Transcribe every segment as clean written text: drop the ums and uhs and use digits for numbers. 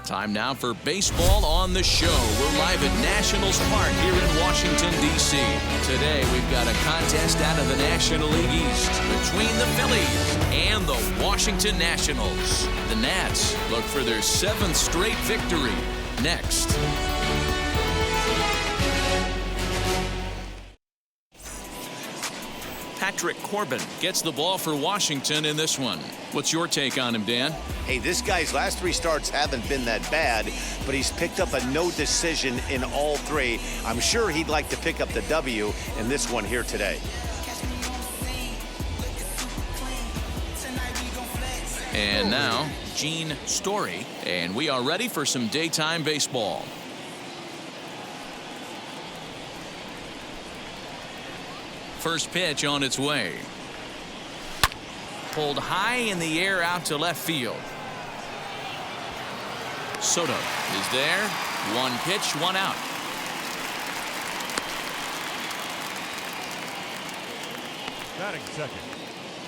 Time now for Baseball on the Show. We're live at Nationals Park here in Washington, D.C. Today, we've got a contest out of the National League East between the Phillies and the Washington Nationals. The Nats look for their 7th straight victory. Next. Patrick Corbin gets the ball for Washington in this one. What's your take on him, Dan? Hey, this guy's last 3 starts haven't been that bad, but he's picked up a no decision in all 3. I'm sure he'd like to pick up the W in this one here today. And now, Gene Story, and we are ready for some daytime baseball. First pitch on its way. Pulled high in the air out to left field. Soto is there. 1 pitch, 1 out. Batting second,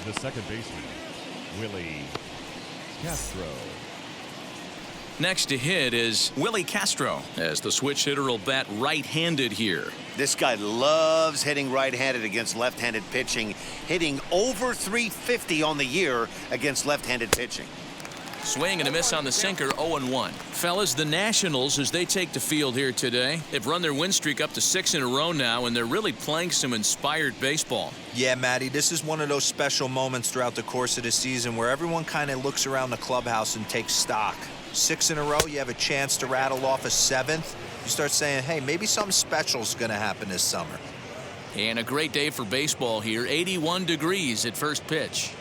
the second baseman, Willie Castro. Next to hit is Willie Castro, as the switch hitter will bat right-handed here. This guy loves hitting right-handed against left-handed pitching, hitting over 350 on the year against left-handed pitching. Swing and a miss on the sinker, 0-1. Fellas, the Nationals, as they take the field here today, they've run their win streak up to 6 in a row now, and they're really playing some inspired baseball. Yeah, Matty, this is one of those special moments throughout the course of the season where everyone kind of looks around the clubhouse and takes stock. 6 in a row, you have a chance to rattle off a 7th. You start saying, hey, maybe something special is going to happen this summer. And a great day for baseball here. 81 degrees at first pitch.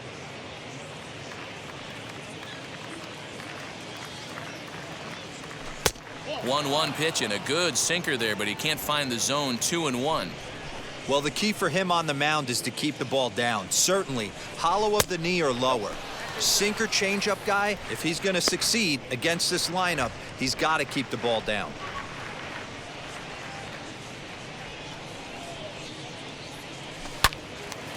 One pitch and a good sinker there, but he can't find the zone. 2-1. Well, the key for him on the mound is to keep the ball down. Certainly, hollow of the knee or lower. Sinker changeup guy, if he's going to succeed against this lineup, he's got to keep the ball down.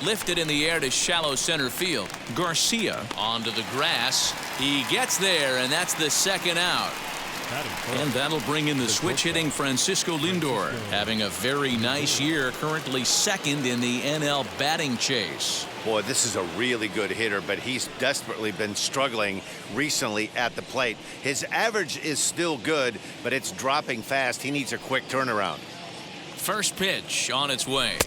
Lifted in the air to shallow center field. Garcia onto the grass. He gets there, and that's the 2nd out. And that'll bring in the switch hitting Francisco Lindor, having a very nice year, currently 2nd in the NL batting chase. Boy, this is a really good hitter, but he's desperately been struggling recently at the plate. His average is still good, but it's dropping fast. He needs a quick turnaround. First pitch on its way.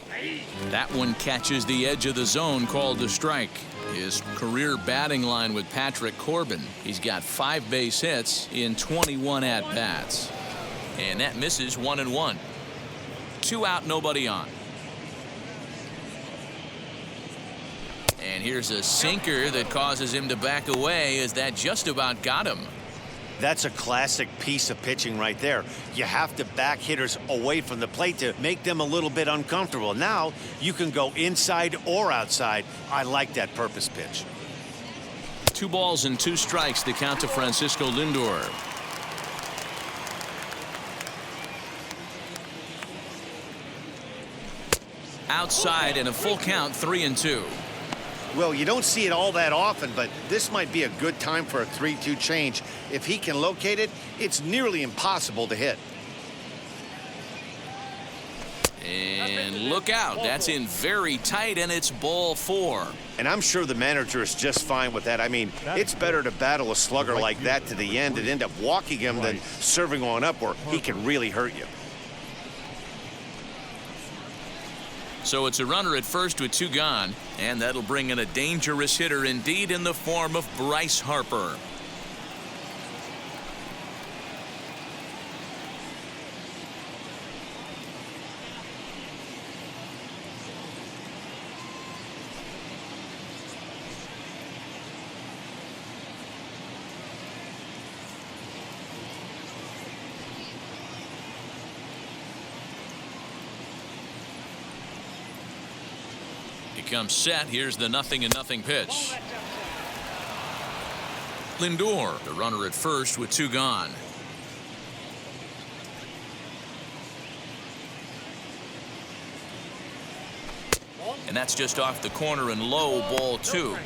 That one catches the edge of the zone, called a strike. His career batting line with Patrick Corbin. He's got 5 base hits in 21 at-bats. And that misses 1-1. 2 out, nobody on. And here's a sinker that causes him to back away, as that just about got him. That's a classic piece of pitching right there. You have to back hitters away from the plate to make them a little bit uncomfortable. Now you can go inside or outside. I like that purpose pitch. 2 balls and 2 strikes to count to Francisco Lindor. Outside and a full count, 3-2. Well, you don't see it all that often, but this might be a good time for a 3-2 change. If he can locate it, it's nearly impossible to hit. And look out, that's in very tight, and it's ball 4. And I'm sure the manager is just fine with that. I mean, it's better to battle a slugger like that to the end and end up walking him than serving one up where he can really hurt you. So it's a runner at first with 2 gone, and that'll bring in a dangerous hitter indeed in the form of Bryce Harper. Comes set. Here's the 0-0 pitch. Lindor, the runner at first with 2 gone. And that's just off the corner and low, ball 2.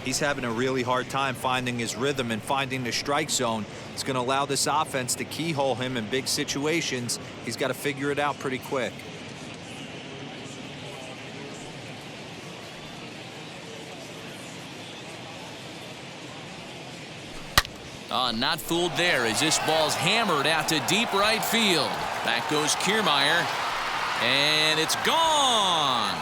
He's having a really hard time finding his rhythm and finding the strike zone. It's going to allow this offense to keyhole him in big situations. He's got to figure it out pretty quick. Not fooled there as this ball's hammered out to deep right field. Back goes Kiermaier, and it's gone.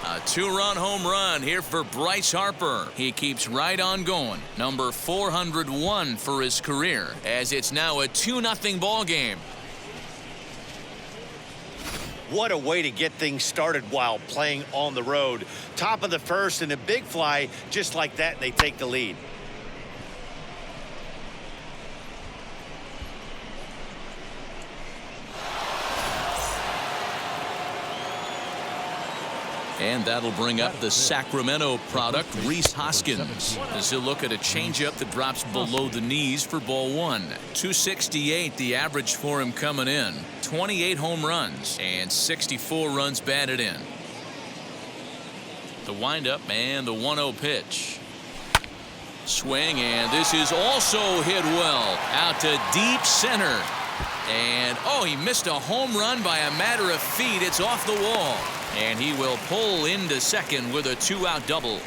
A two-run home run here for Bryce Harper. He keeps right on going. Number 401 for his career, as it's now a 2-0 ball game. What a way to get things started while playing on the road. Top of the first and a big fly, just like that, they take the lead. And that'll bring up the Sacramento product, Rhys Hoskins, as he'll look at a changeup that drops below the knees for ball one. 268 the average for him coming in. 28 home runs and 64 runs batted in. The windup and the 1-0 pitch. Swing, and this is also hit well out to deep center. And he missed a home run by a matter of feet. It's off the wall. And he will pull into second with a 2-out double.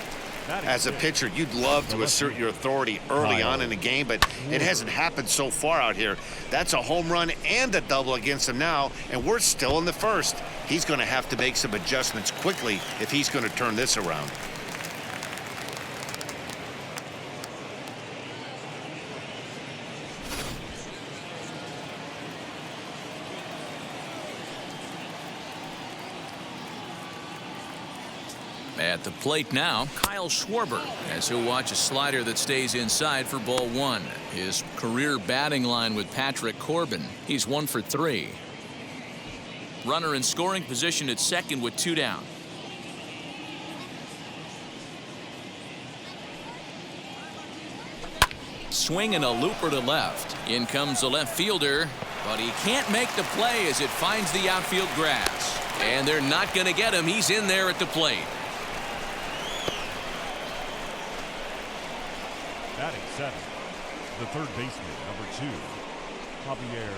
As a pitcher, you'd love to assert your authority early on in the game, but it hasn't happened so far out here. That's a home run and a double against him now, and we're still in the first. He's going to have to make some adjustments quickly if he's going to turn this around. At the plate now, Kyle Schwarber, as he'll watch a slider that stays inside for ball one. His career batting line with Patrick Corbin. He's 1 for 3. Runner in scoring position at second with 2 down. Swing and a looper to left. In comes the left fielder, but he can't make the play as it finds the outfield grass. And they're not going to get him. He's in there at the plate. Batting seventh, the third baseman, number 2, Javier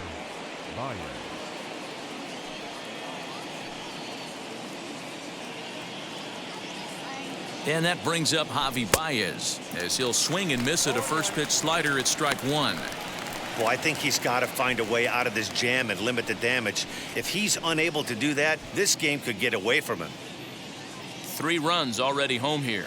Baez. And that brings up Javi Baez as he'll swing and miss at a first pitch slider at strike one. Well, I think he's got to find a way out of this jam and limit the damage. If he's unable to do that, this game could get away from him. 3 runs already home here.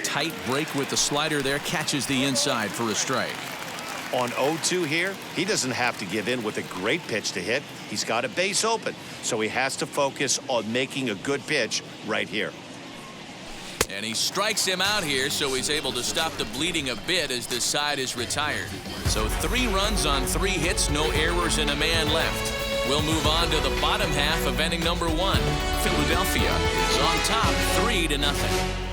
Tight break with the slider there, catches the inside for a strike. On 0-2 here, he doesn't have to give in with a great pitch to hit. He's got a base open, so he has to focus on making a good pitch right here. And he strikes him out here, so he's able to stop the bleeding a bit as this side is retired. So 3 runs on 3 hits, no errors, and a man left. We'll move on to the bottom half of inning number 1. Philadelphia is on top 3-0.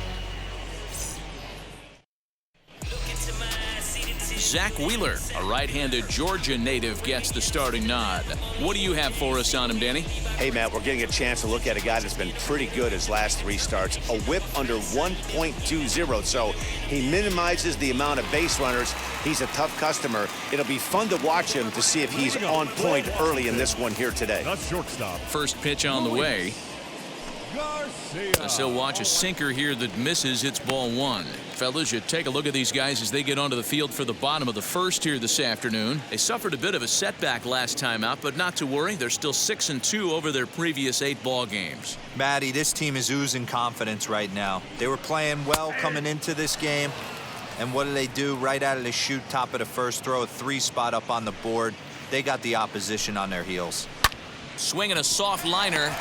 Zach Wheeler, a right-handed Georgia native, gets the starting nod. What do you have for us on him, Danny? Hey, Matt, we're getting a chance to look at a guy that's been pretty good his last 3 starts. A whip under 1.20, so he minimizes the amount of base runners. He's a tough customer. It'll be fun to watch him to see if he's on point early in this one here today. That's shortstop. First pitch on the way. As he'll watch a sinker here that misses. It's ball 1. Fellas, you take a look at these guys as they get onto the field for the bottom of the first here this afternoon. They suffered a bit of a setback last time out, but not to worry. They're still 6-2 over their previous 8 ball games. Matty, this team is oozing confidence right now. They were playing well coming into this game. And what do they do? Right out of the chute, top of the first, throw a 3 spot up on the board. They got the opposition on their heels. Swinging a soft liner.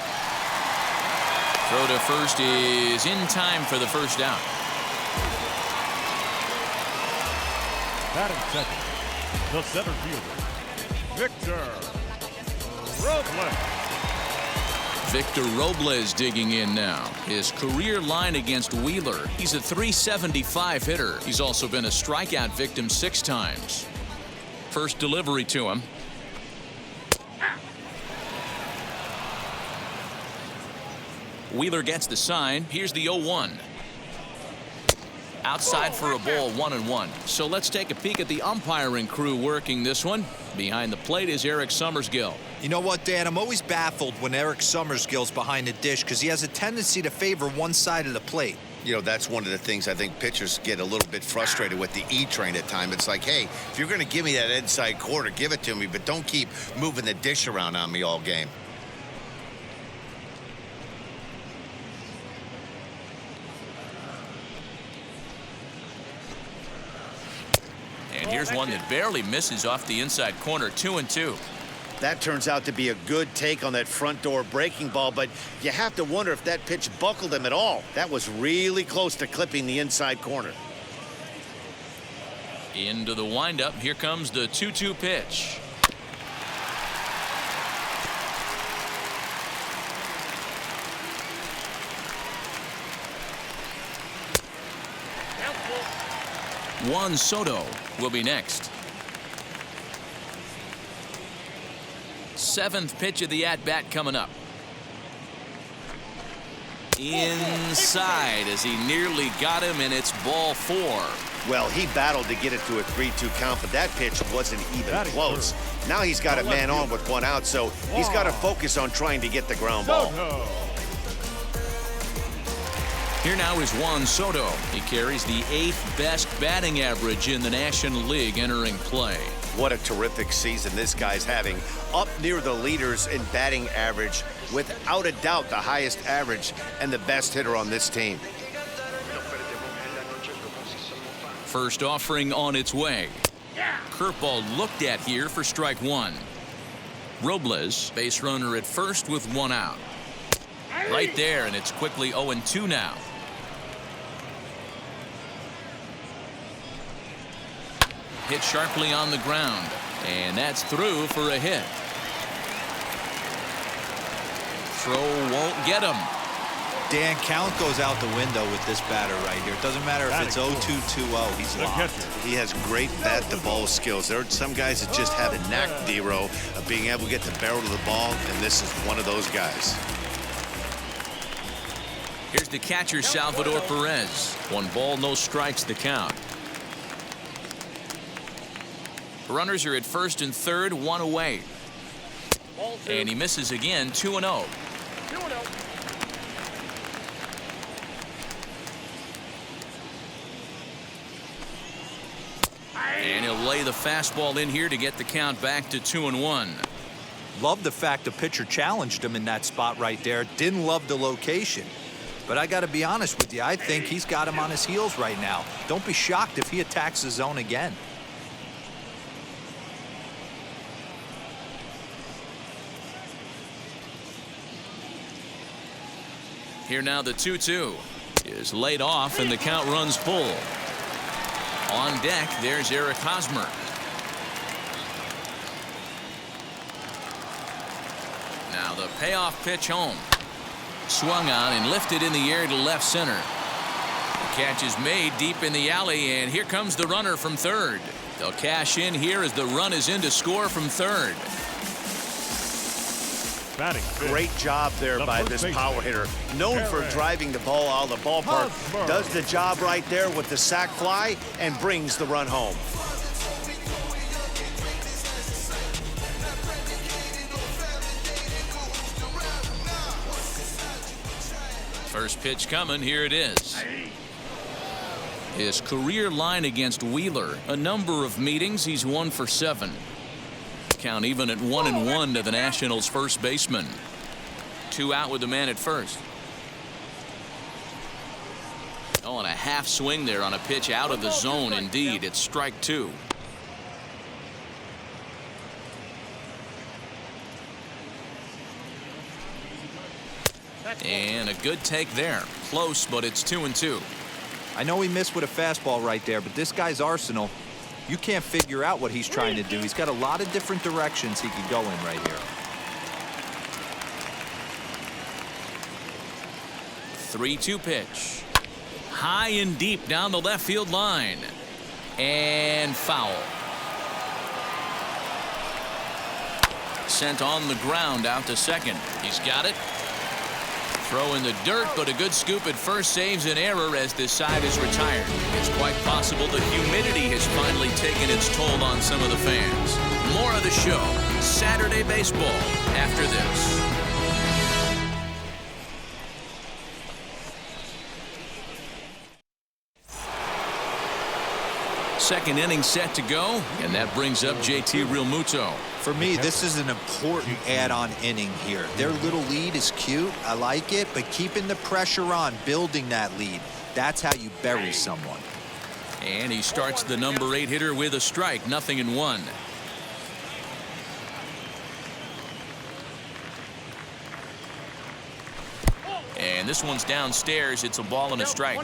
Throw to first is in time for the first down. Batting second, the center fielder, Victor Robles. Victor Robles digging in now. His career line against Wheeler. He's a .375 hitter. He's also been a strikeout victim 6 times. First delivery to him. Wheeler gets the sign. Here's the 0-1. Outside for a ball, 1-1. So let's take a peek at the umpiring crew working this one. Behind the plate is Eric Summersgill. You know what, Dan? I'm always baffled when Eric Summersgill's behind the dish because he has a tendency to favor one side of the plate. You know, that's one of the things I think pitchers get a little bit frustrated with the E-train at times. It's like, hey, if you're going to give me that inside corner, give it to me, but don't keep moving the dish around on me all game. And here's one that barely misses off the inside corner, 2-2. That turns out to be a good take on that front door breaking ball, but you have to wonder if that pitch buckled him at all. That was really close to clipping the inside corner. Into the windup. Here comes the 2-2 pitch. Juan Soto will be next. 7th pitch of the at-bat coming up. Inside as he nearly got him, and it's ball 4. Well, he battled to get it to a 3-2 count, but that pitch wasn't even close. Now he's got a man on with 1 out, so he's got to focus on trying to get the ground ball. Here now is Juan Soto. He carries the 8th best batting average in the National League entering play. What a terrific season this guy's having. Up near the leaders in batting average, without a doubt the highest average and the best hitter on this team. First offering on its way. Curveball looked at here for strike 1. Robles, base runner at first with 1 out. Right there, and it's quickly 0-2 now. Hit sharply on the ground, and that's through for a hit. Throw won't get him. Dan, count goes out the window with this batter right here. It doesn't matter if it's 0-2, 2-0. He's locked. He has great bat-to-ball skills. There are some guys that just have a knack, D-Row, of being able to get the barrel of the ball, and this is one of those guys. Here's the catcher, Salvador Perez. 1 ball, no strikes the count. Runners are at first and third, 1 away. And he misses again, 2-0. And he'll lay the fastball in here to get the count back to 2-1. Love the fact the pitcher challenged him in that spot right there. Didn't love the location. But I got to be honest with you, I think he's got him on his heels right now. Don't be shocked if he attacks the zone again. Here now the 2-2 is laid off, and the count runs full. On deck, there's Eric Hosmer. Now the payoff pitch home. Swung on and lifted in the air to left center. The catch is made deep in the alley, and here comes the runner from third. They'll cash in here as the run is in to score from third. Great job there by this power hitter. Known for driving the ball out of the ballpark. Does the job right there with the sac fly and brings the run home. First pitch coming. Here it is. His career line against Wheeler. A number of meetings. He's 1 for 7. Count even at 1-1 to the Nationals' first baseman. 2 out with the man at first. Oh, and a half swing there on a pitch out of the zone. Indeed, it's strike 2. And a good take there. Close, but it's 2-2. I know he missed with a fastball right there, but this guy's arsenal, you can't figure out what he's trying to do. He's got a lot of different directions he could go in right here. 3-2 pitch. High and deep down the left field line. And foul. Sent on the ground out to second. He's got it. Throw in the dirt, but a good scoop at first saves an error as this side is retired. It's quite possible the humidity has finally taken its toll on some of the fans. More of the show, Saturday Baseball, after this. Second inning set to go, and that brings up JT Realmuto. For me, this is an important add-on inning here. Their little lead is cute. I like it, but keeping the pressure on, building that lead, that's how you bury someone. And he starts the number 8 hitter with a strike, 0-1. And this one's downstairs. It's a ball and a strike.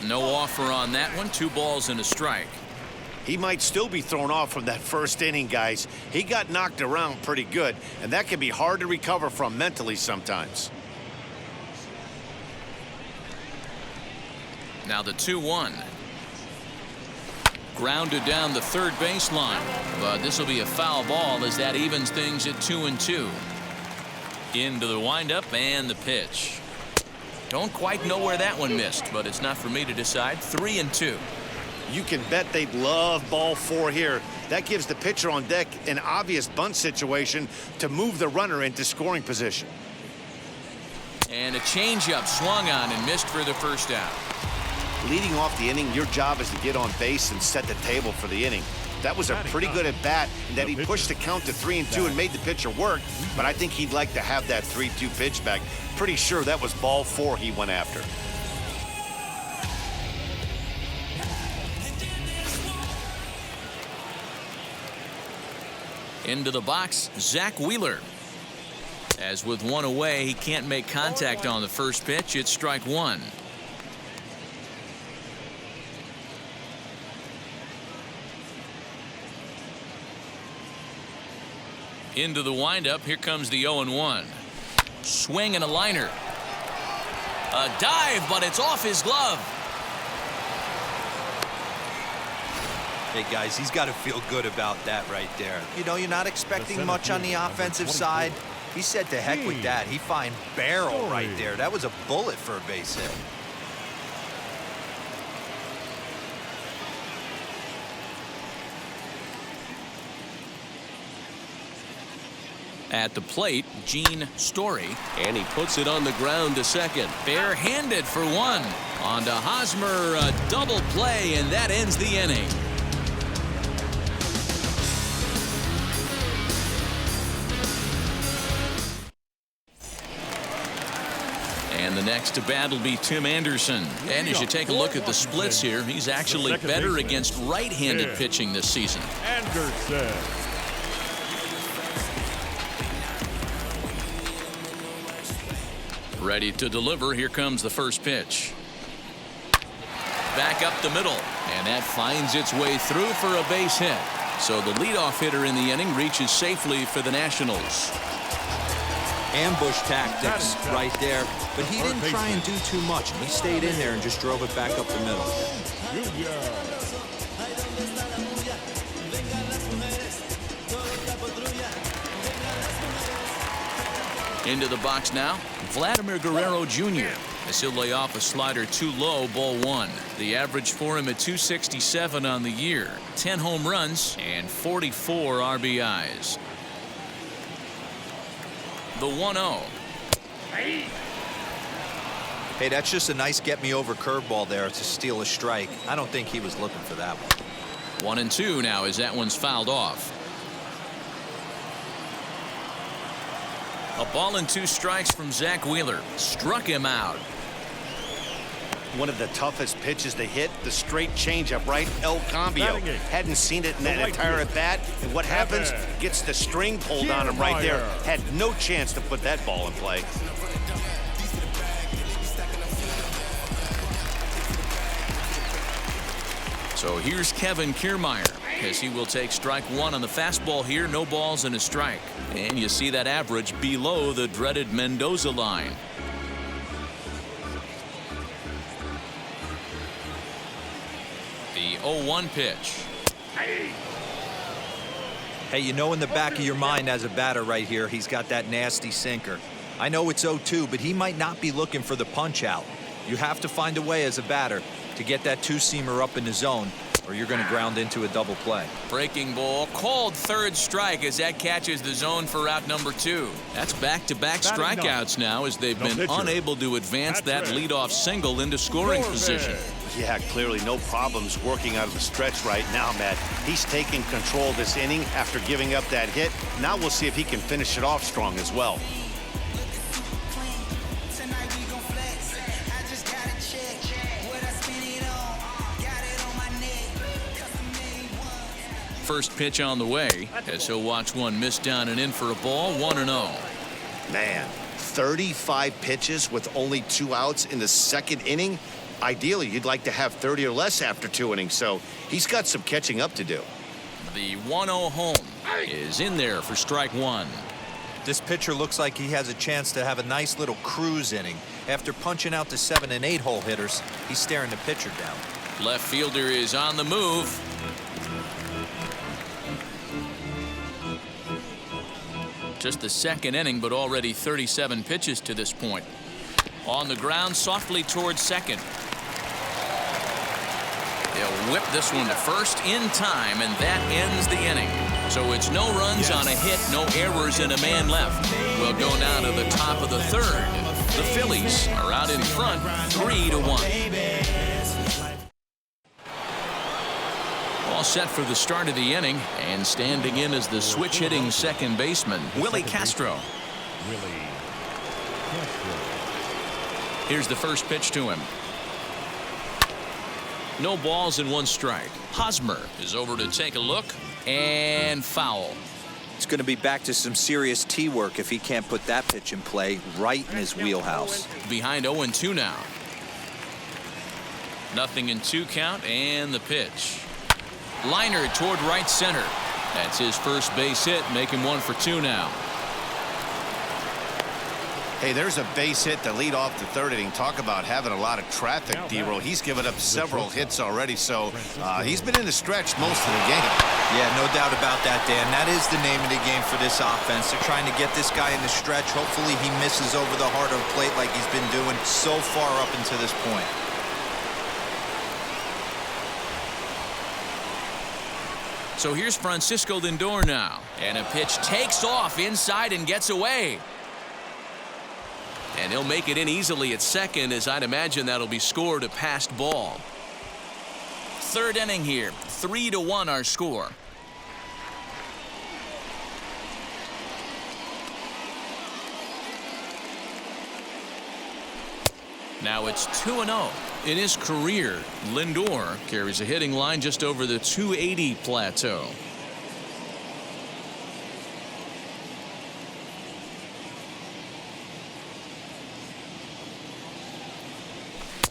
No offer on that one. 2 balls and a strike. He might still be thrown off from that first inning, guys. He got knocked around pretty good, and that can be hard to recover from mentally sometimes. Now the 2-1. Grounded down the third baseline, but this will be a foul ball as that evens things at 2-2. Into the windup and the pitch. Don't quite know where that one missed, but it's not for me to decide. 3-2. You can bet they'd love ball 4 here. That gives the pitcher on deck an obvious bunt situation to move the runner into scoring position. And a changeup swung on and missed for the first out. Leading off the inning, your job is to get on base and set the table for the inning. That was a pretty good at bat, and that he pushed the count to 3-2 and made the pitcher work, but I think he'd like to have that 3-2 pitch back. Pretty sure that was ball 4 he went after. Into the box, Zach Wheeler. As with 1 away, he can't make contact on the first pitch. It's strike 1. Into the windup. Here comes the 0-1. Swing and a liner. A dive, but it's off his glove. Hey, guys, he's got to feel good about that right there. You know, you're not expecting much on the offensive side. He said to heck with that. He find barrel right there. That was a bullet for a base hit. At the plate, Gene Story, and he puts it on the ground to second. Barehanded for 1. On to Hosmer, a double play, and that ends the inning. And the next to bat will be Tim Anderson. And as you take a look at the splits here, he's actually better against right-handed pitching this season. Anderson. Ready to deliver. Here comes the first pitch. Back up the middle, and that finds its way through for a base hit. So the leadoff hitter in the inning reaches safely for the Nationals. Ambush tactics right there, but he didn't try and do too much. He stayed in there and just drove it back up the middle. Into the box now, Vladimir Guerrero Jr. as he'll lay off a slider too low, ball 1. The average for him at 267 on the year, 10 home runs and 44 RBIs. The 1-0. Hey, that's just a nice get-me-over curveball there to steal a strike. I don't think he was looking for that one. 1-2 now as that one's fouled off. A ball and 2 strikes from Zach Wheeler. Struck him out. One of the toughest pitches to hit, the straight changeup, right? El Cambio. Hadn't seen it in that entire at bat. And what happens? Gets the string pulled on him right there. Had no chance to put that ball in play. So here's Kevin Kiermaier. as he will take strike one on the fastball here. No balls and a strike. And you see that average below the dreaded Mendoza line. The 0-1 pitch. Hey, you know in the back of your mind as a batter right here, he's got that nasty sinker. I know it's 0-2, but he might not be looking for the punch out. You have to find a way as a batter to get that two-seamer up in the zone, or you're going to ground into a double play. Breaking ball called, third strike as that catches the zone for out number 2. That's back-to-back strikeouts now as they've been unable to advance that leadoff single into scoring position. Yeah, clearly no problems working out of the stretch right now, Matt. He's taking control of this inning after giving up that hit. Now we'll see if he can finish it off strong as well. First pitch on the way as he'll watch one miss down and in for a ball. 1-0. Man, 35 pitches with only 2 outs in the second inning. Ideally, you'd like to have 30 or less after 2 innings, so he's got some catching up to do. The 1-0 home is in there for strike one. This pitcher looks like he has a chance to have a nice little cruise inning. After punching out the 7- and 8-hole hitters, he's staring the pitcher down. Left fielder is on the move. Just the second inning, but already 37 pitches to this point. On the ground, softly towards second. They'll whip this one to first in time, and that ends the inning. So it's no runs on a hit, no errors, and a man left. We'll go now to the top of the third. The Phillies are out in front, 3-1. All set for the start of the inning, and standing in as the switch-hitting second baseman, Willie Castro. Here's the first pitch to him. No balls and 1 strike. Hosmer is over to take a look, and foul. It's going to be back to some serious tee work if he can't put that pitch in play right in his wheelhouse. Behind 0-2 now. 0-2 count, and the pitch. Liner toward right center. That's his first base hit, making 1 for 2 now. Hey, there's a base hit to lead off the third inning. Talk about having a lot of traffic, D-Roll. He's given up several hits already, so he's been in the stretch most of the game. Yeah, no doubt about that, Dan. That is the name of the game for this offense. They're trying to get this guy in the stretch. Hopefully he misses over the heart of the plate like he's been doing so far up until this point. So here's Francisco Lindor now, and a pitch takes off inside and gets away. And he'll make it in easily at second, as I'd imagine that'll be scored a passed ball. Third inning here, 3-1 our score. Now it's 2-0. In his career, Lindor carries a hitting line just over the 280 plateau.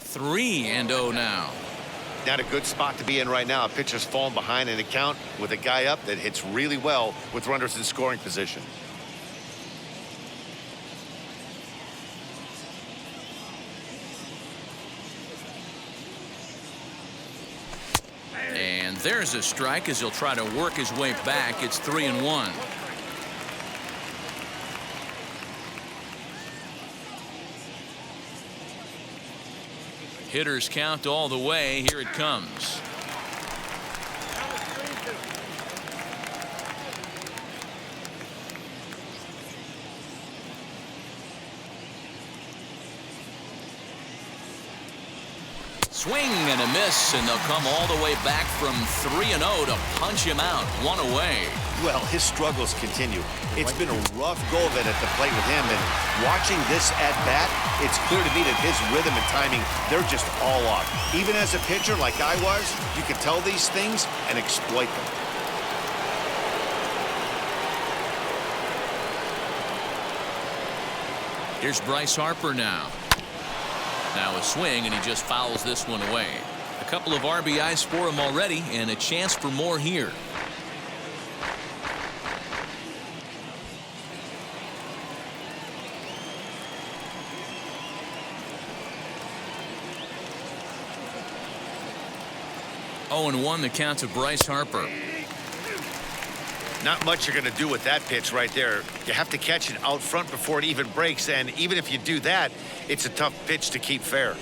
Three and 0 now. Not a good spot to be in right now. A pitcher's falling behind in the count with a guy up that hits really well with runners in scoring position. And there's a strike as he'll try to work his way back. It's 3-1. Hitters count all the way. Here it comes. Swing and a miss, and they'll come all the way back from 3-0 to punch him out. 1 away. Well, his struggles continue. It's been a rough go of it at the plate with him, and watching this at bat, it's clear to me that his rhythm and timing, they're just all off. Even as a pitcher like I was, you can tell these things and exploit them. Here's Bryce Harper now. Now a swing, and he just fouls this one away. The couple of RBIs for him already, and a chance for more here. Oh, and 1 the count to Bryce Harper. Not much you're going to do with that pitch right there. You have to catch it out front before it even breaks, and even if you do that, it's a tough pitch to keep fair.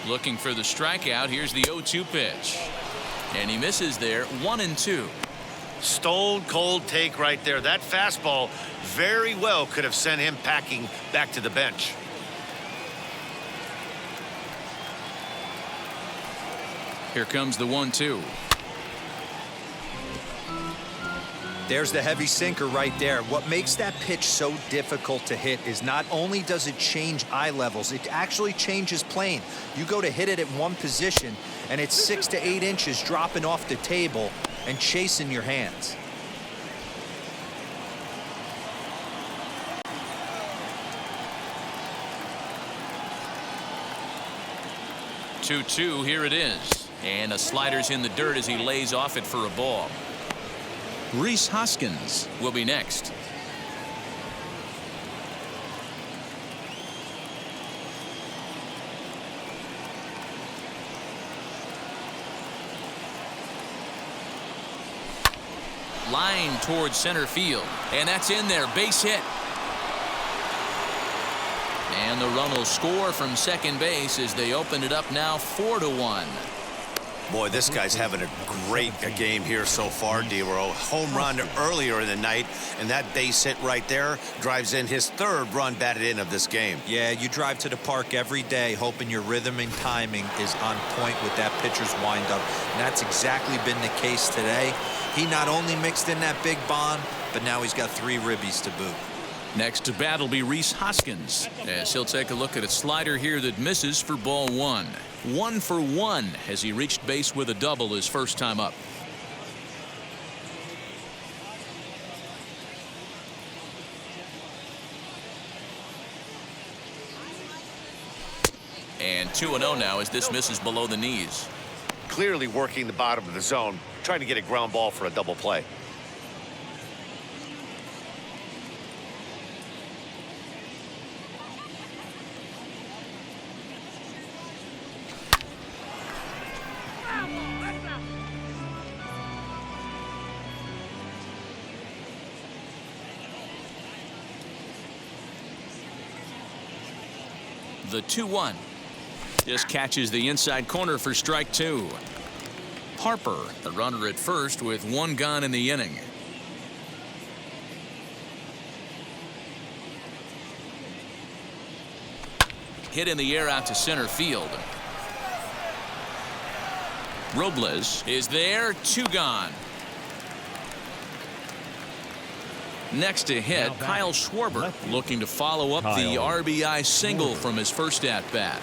Looking for the strikeout. Here's the 0-2 pitch. And he misses there. 1-2. Stone cold take right there. That fastball very well could have sent him packing back to the bench. Here comes the 1-2. There's the heavy sinker right there. What makes that pitch so difficult to hit is not only does it change eye levels, it actually changes plane. You go to hit it at one position, and it's 6 to 8 inches dropping off the table and chasing your hands. Two, here it is. And a slider's in the dirt as he lays off it for a ball. Rhys Hoskins will be next. Line towards center field, and that's in there. Base hit. And the run will score from second base as they open it up now 4-1. Boy, this guy's having a great game here so far, D-Row. Home run earlier in the night, and that base hit right there drives in his 3rd run batted in of this game. Yeah, you drive to the park every day hoping your rhythm and timing is on point with that pitcher's windup. And that's exactly been the case today. He not only mixed in that big bomb, but now he's got 3 ribbies to boot. Next to bat will be Rhys Hoskins, as he'll take a look at a slider here that misses for ball 1. 1 for 1 as he reached base with a double his first time up. And 2-0 now as this misses below the knees. Clearly working the bottom of the zone, trying to get a ground ball for a double play. The 2-1 just catches the inside corner for strike 2. Harper, the runner at first with 1 gone in the inning. Hit in the air out to center field. Robles is there. 2 gone. Next to hit, Kyle Schwarber looking to follow up the RBI single from his first at-bat.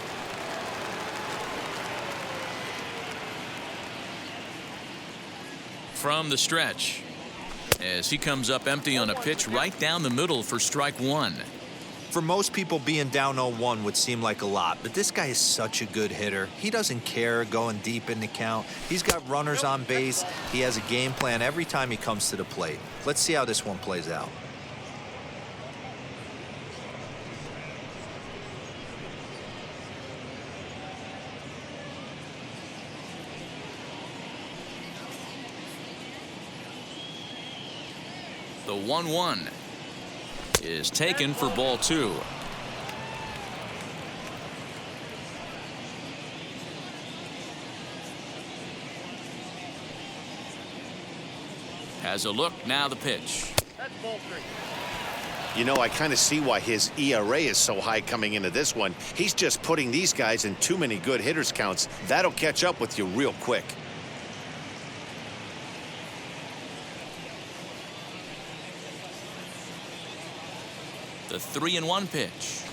From the stretch, as he comes up empty on a pitch right down the middle for strike 1. For most people, being down 0-1 would seem like a lot, but this guy is such a good hitter. He doesn't care going deep in the count. He's got runners on base. He has a game plan every time he comes to the plate. Let's see how this one plays out. The 1-1 is taken for ball 2. Has a look, now the pitch. You know, I kind of see why his ERA is so high coming into this one. He's just putting these guys in too many good hitters counts. That'll catch up with you real quick. The 3-1 pitch.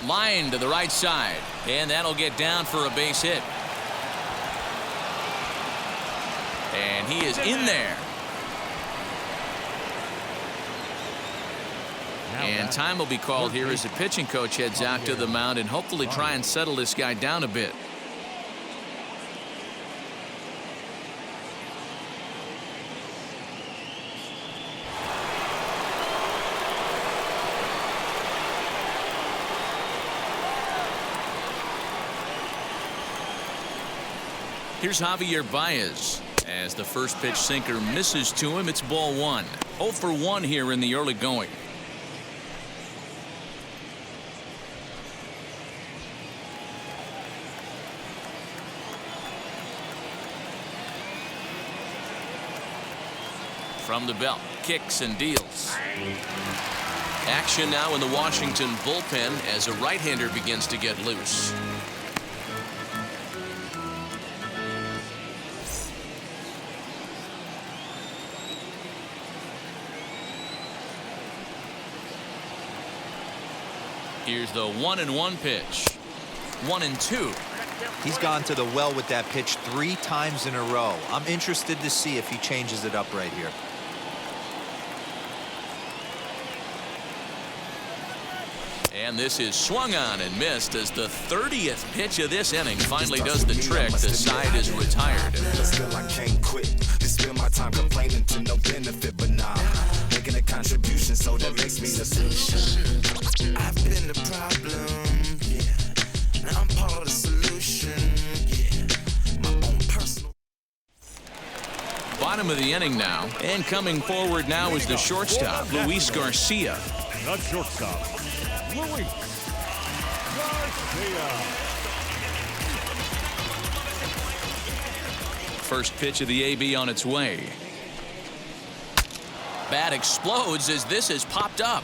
Line to the right side, and that'll get down for a base hit. And he is in there. And time will be called here as the pitching coach heads out to the mound and hopefully try and settle this guy down a bit. Here's Javier Baez. As the first pitch sinker misses to him, it's ball one. 0 for 1 here in the early going. From the belt, kicks and deals. Action now in the Washington bullpen as a right-hander begins to get loose. Here's the 1-1 pitch. 1-2. He's gone to the well with that pitch 3 times in a row. I'm interested to see if he changes it up right here. And this is swung on and missed as the 30th pitch of this inning finally does the trick. The side is retired. Still I can't quit. This spend my time complaining to no benefit, but nah, making a contribution, so that makes me the solution. I've been the problem, yeah. Now I'm part of the solution, yeah. My own personal. Bottom of the inning now, and coming forward now is the shortstop, Luis Garcia. The shortstop, Luis Garcia. First pitch of the AB on its way. Bat explodes as this is popped up.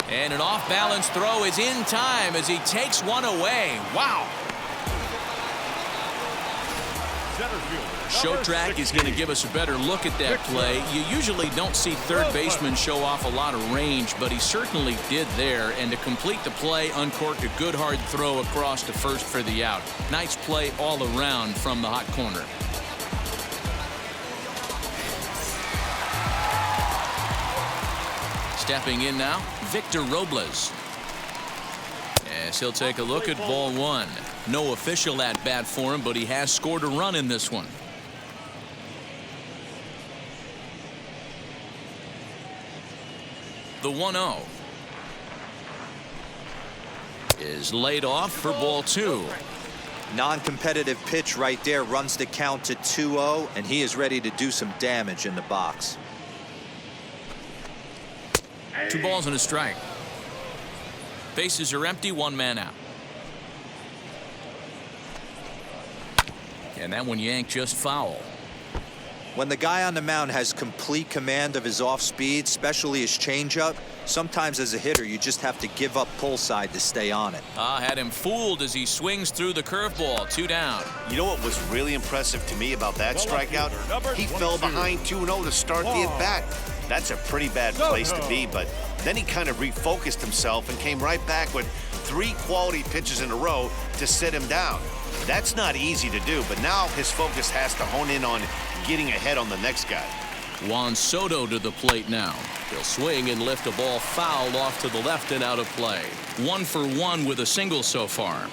And an off-balance throw is in time as he takes one away. Wow. Show Track is going to give us a better look at that play. You usually don't see third baseman show off a lot of range, but he certainly did there. And to complete the play, uncorked a good hard throw across to first for the out. Nice play all around from the hot corner. Stepping in now, Victor Robles. As he'll take a look at ball one. No official at bat for him, but he has scored a run in this one. The 1-0 is laid off for ball two. Non-competitive pitch right there, runs the count to 2-0, and he is ready to do some damage in the box. 2 balls and a strike. Bases are empty, 1 man out. And that one yanked just foul. When the guy on the mound has complete command of his off speed, especially his changeup, sometimes as a hitter you just have to give up pull side to stay on it. Had him fooled as he swings through the curveball. 2 down. You know what was really impressive to me about that strikeout? He fell behind 2-0 to start the at-bat. That's a pretty bad place to be, but then he kind of refocused himself and came right back with 3 quality pitches in a row to sit him down. That's not easy to do, but now his focus has to hone in on getting ahead on the next guy. Juan Soto to the plate now. He'll swing and lift a ball foul off to the left and out of play. 1 for 1 with a single so far.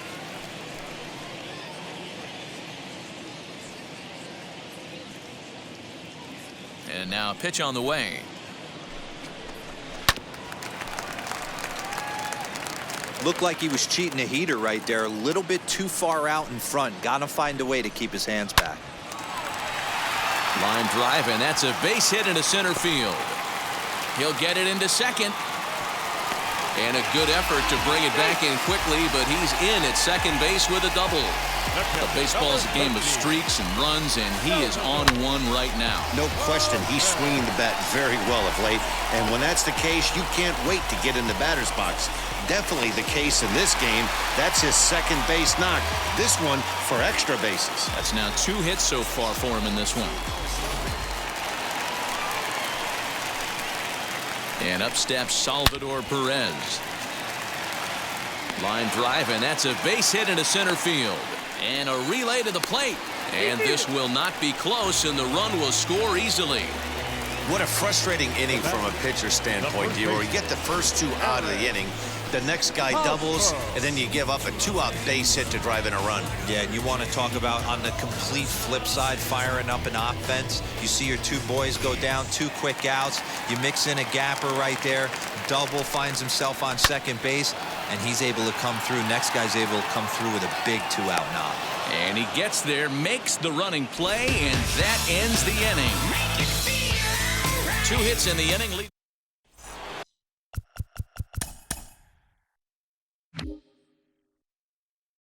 And now a pitch on the way. Looked like he was cheating a heater right there, a little bit too far out in front. Gotta find a way to keep his hands back. Line drive, and that's a base hit into center field. He'll get it into second. And a good effort to bring it back in quickly, but he's in at second base with a double. Baseball is a game of streaks and runs, and he is on one right now. No question, he's swinging the bat very well of late, and when that's the case, you can't wait to get in the batter's box. Definitely the case in this game. That's his second base knock. This one for extra bases. That's now 2 hits so far for him in this one. And up steps Salvador Perez. Line drive, and that's a base hit into center field. And a relay to the plate. And this will not be close, and the run will score easily. What a frustrating inning from a pitcher's standpoint, Dior. You get the first 2 out of the inning, the next guy doubles, and then you give up a 2-out base hit to drive in a run. Yeah, and you want to talk about on the complete flip side, firing up an offense. You see your 2 boys go down, 2 quick outs. You mix in a gapper right there. Double finds himself on second base, and he's able to come through. Next guy's able to come through with a big 2-out knock. And he gets there, makes the running play, and that ends the inning. 2 hits in the inning.